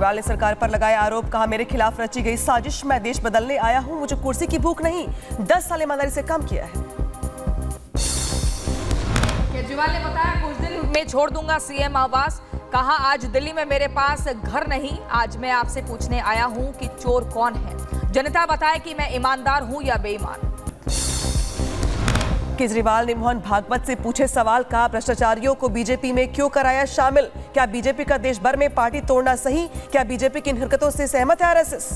केजरीवाल ने सरकार पर लगाया आरोप, कहा मेरे खिलाफ रची गई साजिश, मैं देश बदलने आया हूं, मुझे कुर्सी की भूख नहीं, 10 साल ईमानदारी से काम किया है। केजरीवाल ने बताया कुछ दिन में छोड़ दूंगा सीएम आवास, कहा आज दिल्ली में मेरे पास घर नहीं, आज मैं आपसे पूछने आया हूं कि चोर कौन है, जनता बताए कि मैं ईमानदार हूं या बेईमान। केजरीवाल ने मोहन भागवत से पूछे सवाल, कहा भ्रष्टाचारियों को बीजेपी में क्यों कराया शामिल, क्या बीजेपी का देश भर में पार्टी तोड़ना सही, क्या बीजेपी की इन हरकतों से सहमत है आरएसएस।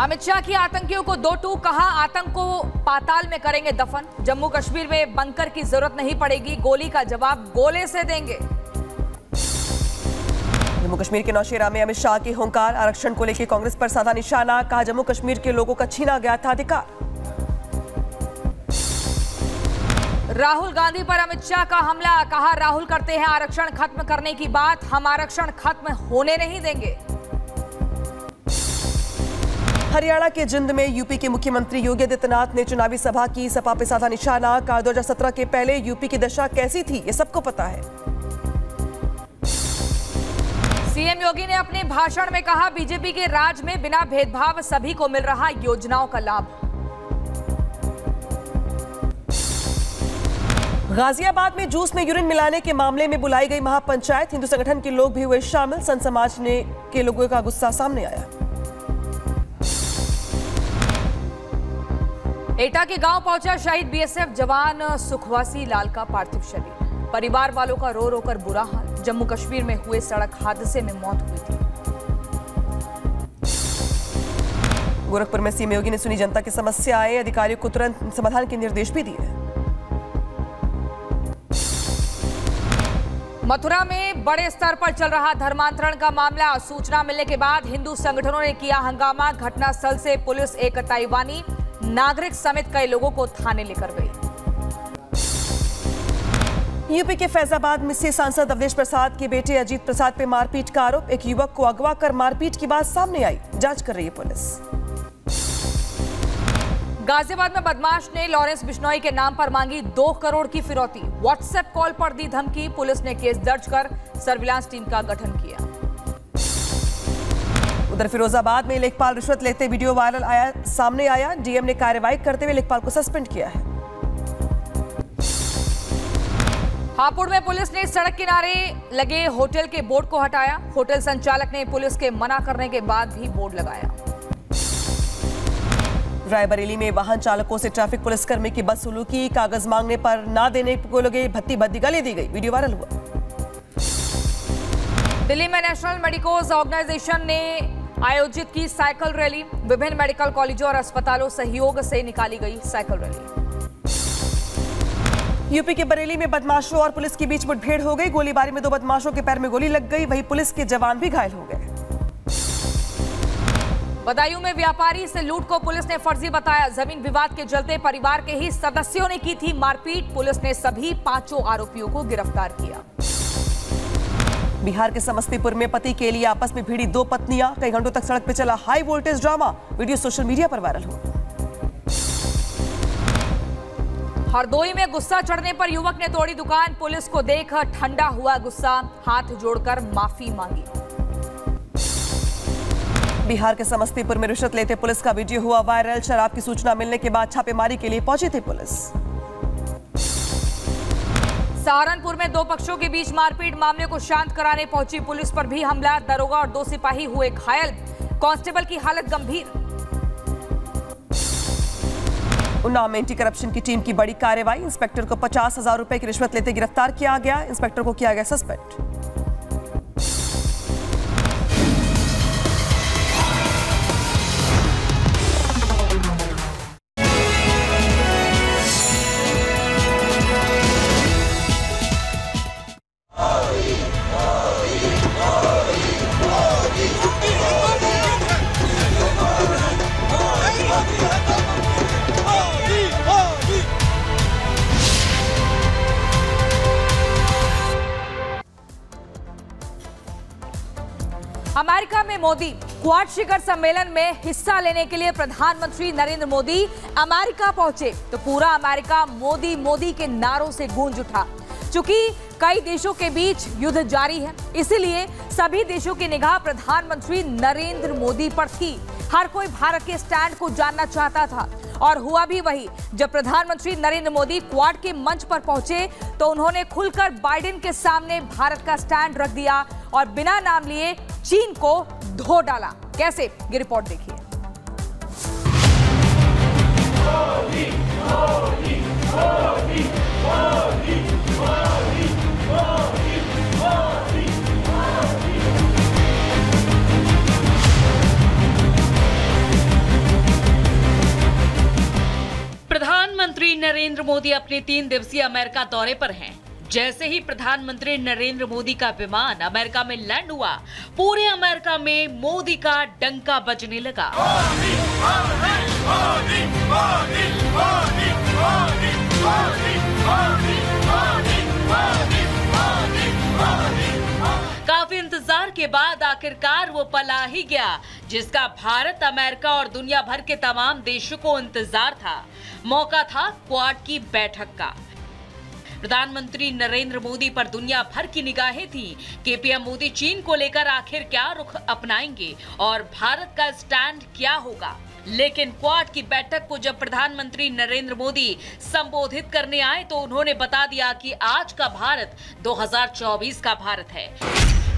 अमित शाह की आतंकियों को दो टूक, कहा आतंक को पाताल में करेंगे दफन, जम्मू कश्मीर में बंकर की जरूरत नहीं पड़ेगी, गोली का जवाब गोले से देंगे। जम्मू कश्मीर के नौशेरा में अमित शाह की हुंकार, आरक्षण को लेकर कांग्रेस पर साधा निशाना, कहा जम्मू कश्मीर के लोगों का छीना गया था अधिकार। राहुल गांधी पर अमित शाह का हमला, कहा राहुल करते हैं आरक्षण खत्म करने की बात, हम आरक्षण खत्म होने नहीं देंगे। हरियाणा के जिंद में यूपी के मुख्यमंत्री योगी आदित्यनाथ ने चुनावी सभा की, सपा पे साधा निशाना, कहा 2017 के पहले यूपी की दशा कैसी थी ये सबको पता है। सीएम योगी ने अपने भाषण में कहा बीजेपी के राज में बिना भेदभाव सभी को मिल रहा योजनाओं का लाभ। गाजियाबाद में जूस में यूरिन मिलाने के मामले में बुलाई गई महापंचायत, हिंदू संगठन के लोग भी हुए शामिल, संत समाज के लोगों का गुस्सा सामने आया। एटा के गांव पहुंचा शहीद बीएसएफ जवान सुखवासी लाल का पार्थिव शरीर, परिवार वालों का रो रो कर बुरा हाल, जम्मू कश्मीर में हुए सड़क हादसे में मौत हुई थी। गोरखपुर में सीएम योगी ने सुनी जनता की समस्याएं, अधिकारियों को तुरंत समाधान के निर्देश भी दिए। मथुरा में बड़े स्तर पर चल रहा धर्मांतरण का मामला, सूचना मिलने के बाद हिंदू संगठनों ने किया हंगामा, घटनास्थल से पुलिस एक ताइवानी नागरिक समेत कई लोगों को थाने लेकर गई। यूपी के फैजाबाद में से सांसद अवधेश प्रसाद के बेटे अजीत प्रसाद पे मारपीट का आरोप, एक युवक को अगवा कर मारपीट की बात सामने आई, जांच कर रही है पुलिस। गाजियाबाद में बदमाश ने लॉरेंस बिश्नोई के नाम पर मांगी 2 करोड़ की फिरौती, व्हाट्सएप कॉल पर दी धमकी, पुलिस ने केस दर्ज कर सर्विलांस टीम का गठन किया। उधर फिरोजाबाद में लेखपाल रिश्वत लेते वीडियो वायरल सामने आया, डीएम ने कार्रवाई करते हुए लेखपाल को सस्पेंड किया है। हापुड़ में पुलिस ने सड़क किनारे लगे होटल के बोर्ड को हटाया, होटल संचालक ने पुलिस के मना करने के बाद भी बोर्ड लगाया। रायबरेली में वाहन चालकों से ट्रैफिक पुलिसकर्मी की बदसलूकी, कागज मांगने पर ना देने को लगे भत्ती गाली दी गई, वीडियो वायरल हुआ। दिल्ली में नेशनल मेडिकोज ऑर्गेनाइजेशन ने आयोजित की साइकिल रैली, विभिन्न मेडिकल कॉलेजों और अस्पतालों सहयोग से निकाली गई साइकिल रैली। यूपी के बरेली में बदमाशों और पुलिस के बीच मुठभेड़ हो गई, गोलीबारी में 2 बदमाशों के पैर में गोली लग गई, वहीं पुलिस के जवान भी घायल हो गए। बदायूं में व्यापारी से लूट को पुलिस ने फर्जी बताया, जमीन विवाद के चलते परिवार के ही सदस्यों ने की थी मारपीट, पुलिस ने सभी 5 आरोपियों को गिरफ्तार किया। बिहार के समस्तीपुर में पति के लिए आपस में भिड़ी 2 पत्नियां, कई घंटों तक सड़क पर चला high voltage drama, video social media पर वायरल हुआ। हरदोई में गुस्सा चढ़ने पर युवक ने तोड़ी दुकान, पुलिस को देख ठंडा हुआ गुस्सा, हाथ जोड़कर माफी मांगी। बिहार के समस्तीपुर में रिश्वत लेते पुलिस का वीडियो हुआ वायरल, शराब की सूचना मिलने के बाद छापेमारी के लिए पहुंची थी पुलिस। सहारनपुर में 2 पक्षों के बीच मारपीट, मामले को शांत कराने पहुंची पुलिस पर भी हमला, दरोगा और 2 सिपाही हुए घायल, कांस्टेबल की हालत गंभीर। उन्नाव में एंटी करप्शन की टीम की बड़ी कार्रवाई, इंस्पेक्टर को 50,000 रुपए की रिश्वत लेते गिरफ्तार किया गया, इंस्पेक्टर को किया गया सस्पेंड। अमेरिका में मोदी, क्वाड शिखर सम्मेलन में हिस्सा लेने के लिए प्रधानमंत्री नरेंद्र मोदी अमेरिका पहुंचे तो पूरा अमेरिका मोदी मोदी के नारों से गूंज उठा। चूंकि कई देशों के बीच युद्ध जारी है, इसीलिए सभी देशों की निगाह प्रधानमंत्री नरेंद्र मोदी पर थी। हर कोई भारत के स्टैंड को जानना चाहता था और हुआ भी वही। जब प्रधानमंत्री नरेंद्र मोदी क्वाड के मंच पर पहुंचे तो उन्होंने खुलकर बाइडेन के सामने भारत का स्टैंड रख दिया और बिना नाम लिए चीन को धो डाला। कैसे, ये रिपोर्ट देखिए। प्रधानमंत्री नरेंद्र मोदी अपने 3 दिवसीय अमेरिका दौरे पर हैं। जैसे ही प्रधानमंत्री नरेंद्र मोदी का विमान अमेरिका में लैंड हुआ, पूरे अमेरिका में मोदी का डंका बजने लगा। काफी इंतजार के बाद आखिरकार वो पल आ ही गया जिसका भारत, अमेरिका और दुनिया भर के तमाम देशों को इंतजार था। मौका था क्वाड की बैठक का। प्रधानमंत्री नरेंद्र मोदी पर दुनिया भर की निगाहें थी कि पीएम मोदी चीन को लेकर आखिर क्या रुख अपनाएंगे और भारत का स्टैंड क्या होगा। लेकिन क्वाड की बैठक को जब प्रधानमंत्री नरेंद्र मोदी संबोधित करने आए तो उन्होंने बता दिया कि आज का भारत 2024 का भारत है।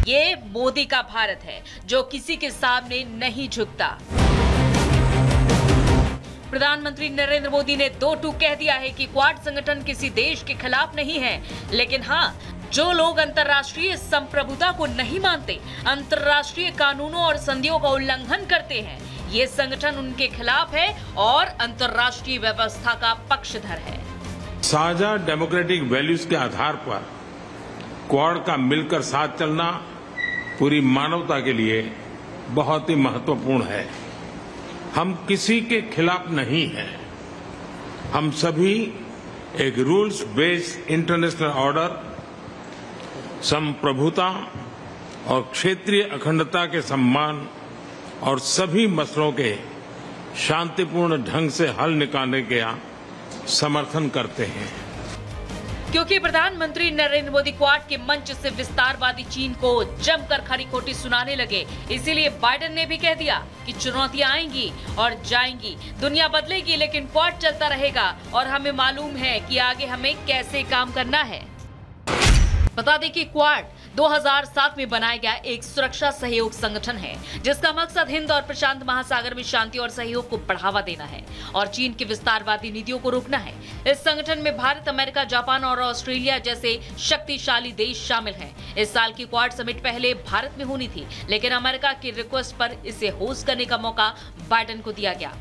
ये मोदी का भारत है जो किसी के सामने नहीं झुकता। प्रधानमंत्री नरेंद्र मोदी ने 2 टूक कह दिया है कि क्वाड संगठन किसी देश के खिलाफ नहीं है, लेकिन हाँ, जो लोग अंतर्राष्ट्रीय संप्रभुता को नहीं मानते, अंतर्राष्ट्रीय कानूनों और संधियों का उल्लंघन करते हैं, ये संगठन उनके खिलाफ है और अंतर्राष्ट्रीय व्यवस्था का पक्षधर है। साझा डेमोक्रेटिक वैल्यूज के आधार पर क्वाड का मिलकर साथ चलना पूरी मानवता के लिए बहुत ही महत्वपूर्ण है। हम किसी के खिलाफ नहीं हैं। हम सभी एक रूल्स बेस्ड इंटरनेशनल ऑर्डर, संप्रभुता और क्षेत्रीय अखंडता के सम्मान और सभी मसलों के शांतिपूर्ण ढंग से हल निकालने का समर्थन करते हैं। क्योंकि प्रधानमंत्री नरेंद्र मोदी क्वाड के मंच से विस्तारवादी चीन को जमकर खरी खोटी सुनाने लगे, इसीलिए बाइडेन ने भी कह दिया कि चुनौतियां आएंगी और जाएंगी, दुनिया बदलेगी, लेकिन क्वाड चलता रहेगा और हमें मालूम है कि आगे हमें कैसे काम करना है। बता दें कि क्वाड 2007 में बनाया गया एक सुरक्षा सहयोग संगठन है जिसका मकसद हिंद और प्रशांत महासागर में शांति और सहयोग को बढ़ावा देना है और चीन की विस्तारवादी नीतियों को रोकना है। इस संगठन में भारत, अमेरिका, जापान और ऑस्ट्रेलिया जैसे शक्तिशाली देश शामिल हैं। इस साल की क्वाड समिट पहले भारत में होनी थी, लेकिन अमेरिका की रिक्वेस्ट पर इसे होस्ट करने का मौका बाइडेन को दिया गया।